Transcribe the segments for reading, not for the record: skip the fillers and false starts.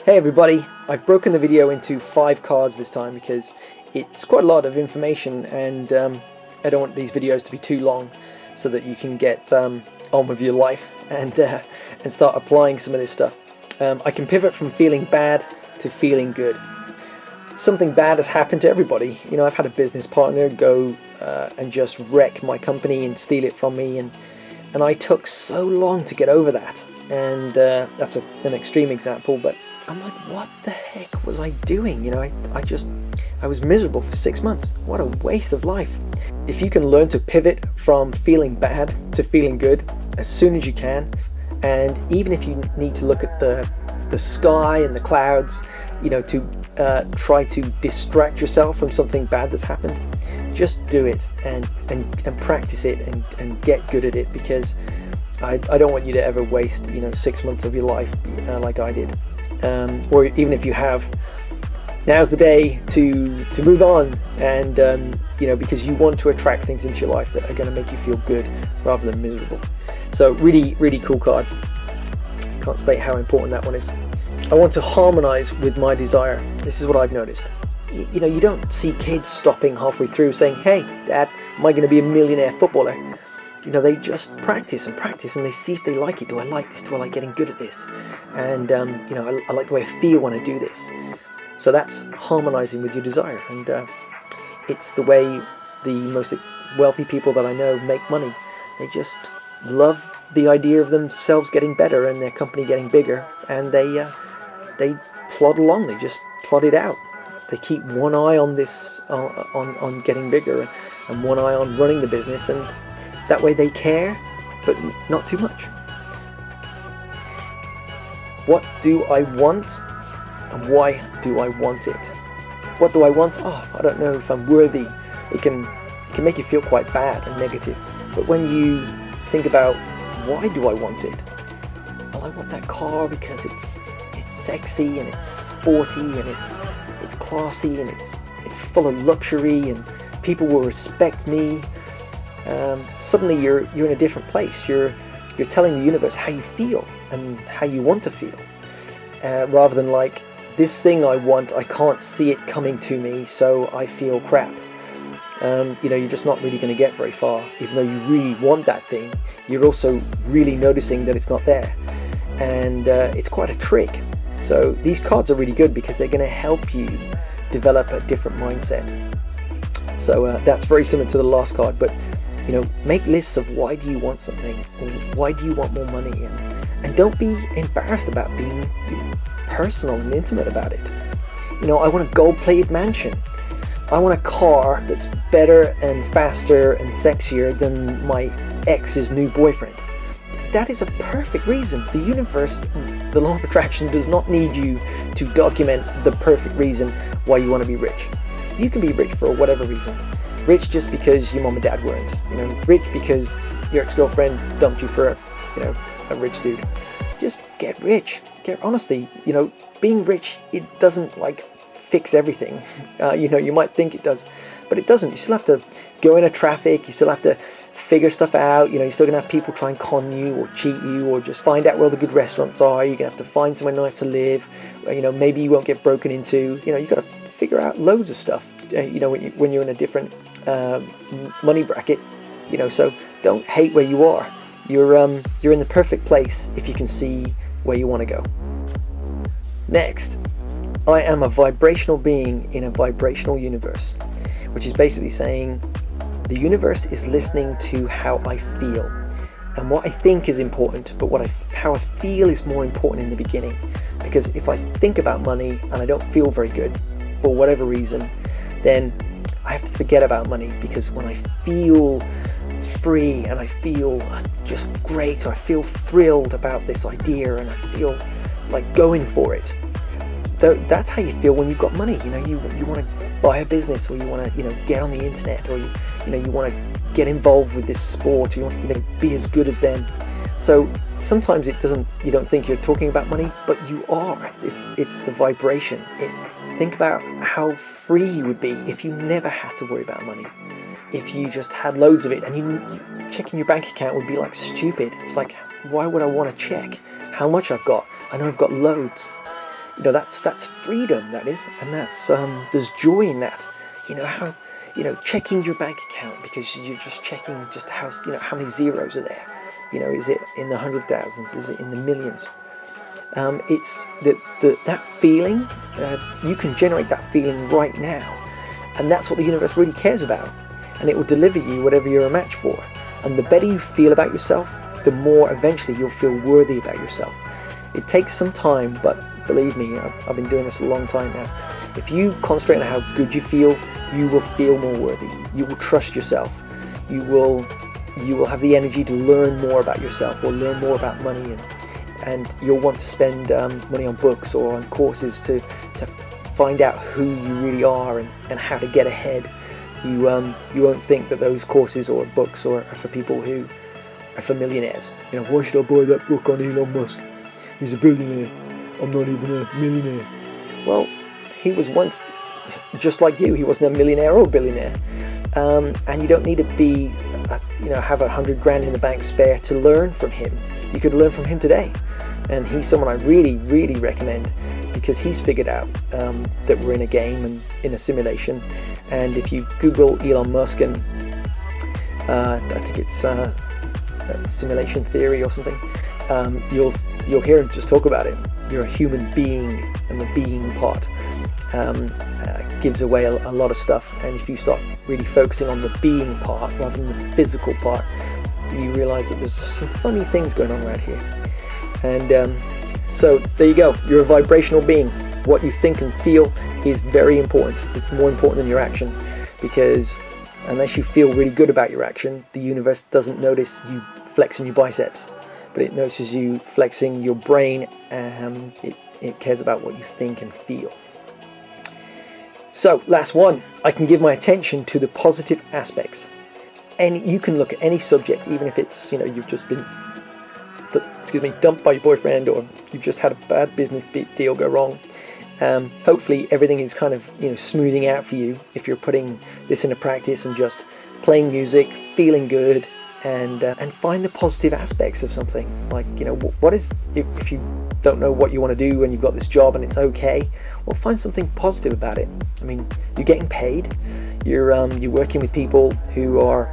Hey everybody, I've broken the video into 5 cards this time because it's quite a lot of information, and I don't want these videos to be too long so that you can get on with your life and start applying some of this stuff. I can pivot from feeling bad to feeling good. Something bad has happened to everybody. You know, I've had a business partner go and just wreck my company and steal it from me, and I took so long to get over that. And that's an extreme example, but I'm like, what the heck was I doing? You know, I was miserable for 6 months. What a waste of life. If you can learn to pivot from feeling bad to feeling good as soon as you can, and even if you need to look at the sky and the clouds, you know, to try to distract yourself from something bad that's happened, just do it and practice it and get good at it, because I don't want you to ever waste, you know, 6 months of your life like I did. Or even if you have, now's the day to move on, and you know, because you want to attract things into your life that are going to make you feel good rather than miserable. So really cool card. Can't state how important that one is. I want to harmonize with my desire. This is what I've noticed. You know, you don't see kids stopping halfway through saying, "Hey Dad, am I going to be a millionaire footballer?" You know, they just practice and practice, and they see if they like it. Do I like this? Do I like getting good at this? And you know, I like the way I feel when I do this. So that's harmonizing with your desire, and it's the way the most wealthy people that I know make money. They just love the idea of themselves getting better and their company getting bigger, and they plod along. They just plod it out. They keep one eye on this, on getting bigger, and one eye on running the business, and that way they care, but not too much. What do I want, and why do I want it? What do I want? Oh, I don't know if I'm worthy. It can make you feel quite bad and negative. But when you think about, why do I want it? Well, I want that car because it's sexy and it's sporty and it's classy and it's full of luxury and people will respect me. Suddenly you're in a different place. You're telling the universe how you feel and how you want to feel, rather than like, this thing I want, I can't see it coming to me, so I feel crap. You know, you're just not really going to get very far. Even though you really want that thing, you're also really noticing that it's not there, and it's quite a trick. So these cards are really good because they're going to help you develop a different mindset. So that's very similar to the last card, but you know, make lists of why do you want something, or why do you want more money, and don't be embarrassed about being personal and intimate about it. You know, I want a gold-plated mansion. I want a car that's better and faster and sexier than my ex's new boyfriend. That is a perfect reason. The universe, the law of attraction, does not need you to document the perfect reason why you want to be rich. You can be rich for whatever reason. Rich just because your mom and dad weren't. You know, rich because your ex-girlfriend dumped you for a rich dude. Just get rich. Honestly, you know, being rich, it doesn't like fix everything. You know, you might think it does, but it doesn't. You still have to go into traffic. You still have to figure stuff out. You know, you're still gonna have people try and con you or cheat you or just find out where all the good restaurants are. You're gonna have to find somewhere nice to live. You know, maybe you won't get broken into. You know, you got to figure out loads of stuff. You know, when you're in a different money bracket. You know, so don't hate where you are. You're in the perfect place if you can see where you want to go. Next, I am a vibrational being in a vibrational universe, which is basically saying the universe is listening to how I feel, and what I think is important, but how I feel is more important in the beginning. Because if I think about money and I don't feel very good for whatever reason, then I have to forget about money, because when I feel free and I feel just great, I feel thrilled about this idea and I feel like going for it. That's how you feel when you've got money. You know, you want to buy a business, or you want to, you know, get on the internet, or you want to get involved with this sport, or you want to be as good as them. So sometimes you don't think you're talking about money, but you are. It's the vibration. Think about how free you would be if you never had to worry about money. If you just had loads of it, and you checking your bank account would be like stupid. It's like, why would I want to check how much I've got? I know I've got loads. that's freedom, that is, and that's there's joy in that. How checking your bank account because you're just checking just how many zeros are there. Is it in the 100,000s? Is it in the millions? It's that feeling. You can generate that feeling right now, and that's what the universe really cares about, and it will deliver you whatever you're a match for. And the better you feel about yourself, the more eventually you'll feel worthy about yourself. It takes some time, but believe me, I've been doing this a long time now. If you concentrate on how good you will feel more worthy. You will trust yourself. You will have the energy to learn more about yourself or learn more about money, and you'll want to spend money on books or on courses to find out who you really are and how to get ahead. You won't think that those courses or books are for people who are for millionaires. Why should I buy that book on Elon Musk? He's a billionaire. I'm not even a millionaire. Well, he was once just like you. He wasn't a millionaire or a billionaire. And you don't need to be, have 100 grand in the bank spare to learn from him. You could learn from him today. And he's someone I really, really recommend because he's figured out that we're in a game and in a simulation. And if you Google Elon Musk and I think it's simulation theory or something, you'll hear him just talk about it. You're a human being, and the being part gives away a lot of stuff. And if you start really focusing on the being part rather than the physical part, you realize that there's some funny things going on right here. And so there you go. You're a vibrational being. What you think and feel is very important. It's more important than your action, because unless you feel really good about your action, the universe doesn't notice you flexing your biceps, but it notices you flexing your brain. It cares about what you think and feel. So last one, I can give my attention to the positive aspects. And you can look at any subject, even if it's, you've just been dumped by your boyfriend, or you've just had a bad business deal go wrong. Hopefully everything is kind of smoothing out for you if you're putting this into practice and just playing music, feeling good, and find the positive aspects of something. Like, what is, if you don't know what you want to do and you've got this job and it's okay, well, find something positive about it. I mean, you're getting paid, you're working with people who are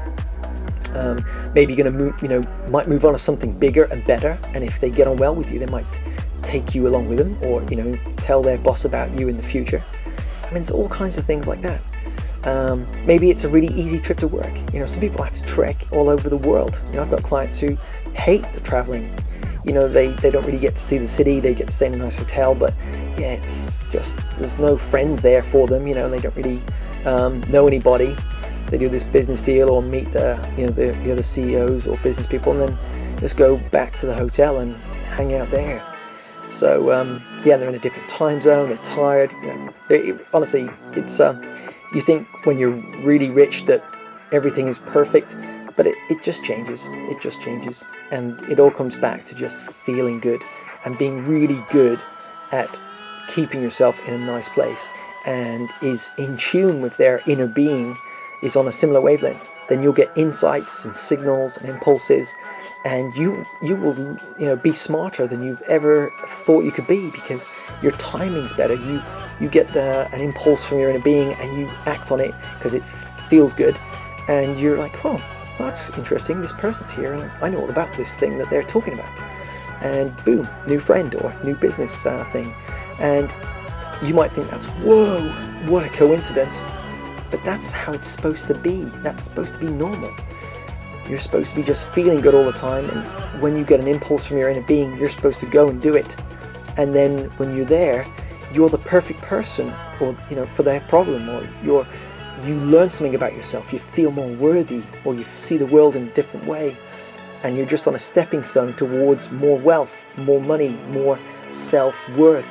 maybe going to move, might move on to something bigger and better, and if they get on well with you, they might take you along with them, or tell their boss about you in the future. I mean, there's all kinds of things like that. Maybe it's a really easy trip to work. Some people have to trek all over the world. I've got clients who hate the traveling. They don't really get to see the city. They get to stay in a nice hotel, but yeah, it's just, there's no friends there for them, and they don't really know anybody. They do this business deal or meet the other CEOs or business people, and then just go back to the hotel and hang out there. So they're in a different time zone. They're tired. Honestly, it's you think when you're really rich that everything is perfect, but it just changes. It just changes, and it all comes back to just feeling good and being really good at keeping yourself in a nice place and is in tune with their inner being, is on a similar wavelength. Then you'll get insights and signals and impulses, and you will be smarter than you've ever thought you could be, because your timing's better. You get an impulse from your inner being and you act on it because it feels good, and you're like, oh, that's interesting, this person's here and I know all about this thing that they're talking about, and boom, new friend or new business thing. And you might think that's, whoa, what a coincidence, but that's how it's supposed to be. That's supposed to be normal. You're supposed to be just feeling good all the time, and when you get an impulse from your inner being, you're supposed to go and do it. And then when you're there, you're the perfect person, or for their problem, or you learn something about yourself. You feel more worthy, or you see the world in a different way, and you're just on a stepping stone towards more wealth, more money, more self-worth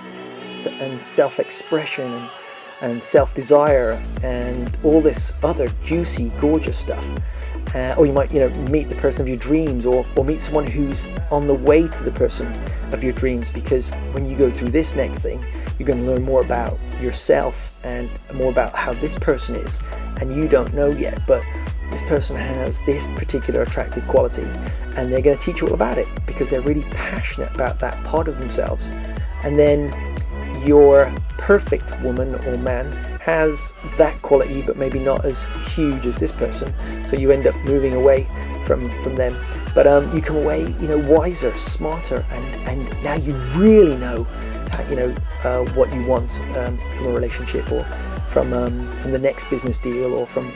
and self-expression and self-desire and all this other juicy, gorgeous stuff. Or you might meet the person of your dreams, or meet someone who's on the way to the person of your dreams, because when you go through this next thing, you're going to learn more about yourself and more about how this person is, and you don't know yet, but this person has this particular attractive quality, and they're going to teach you all about it because they're really passionate about that part of themselves. And then your perfect woman or man has that quality, but maybe not as huge as this person, so you end up moving away from them. But you come away, wiser, smarter, and now you really know, what you want from a relationship, or from the next business deal, or from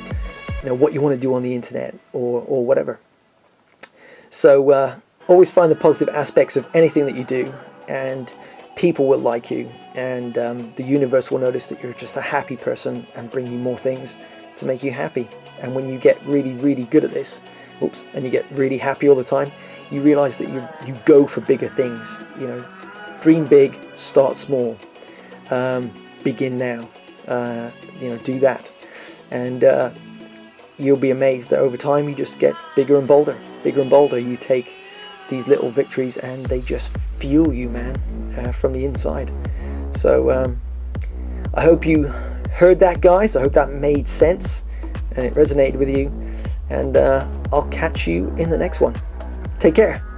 what you want to do on the internet, or whatever. So always find the positive aspects of anything that you do, and people will like you, and the universe will notice that you're just a happy person and bring you more things to make you happy. And when you get really, really good at this, and you get really happy all the time, you realize that you go for bigger things. Dream big, start small, begin now. Do that, and you'll be amazed that over time you just get bigger and bolder. You take these little victories and they just fuel you, man, from the inside. So I hope you heard that, guys. I hope that made sense and it resonated with you, and I'll catch you in the next one. Take care.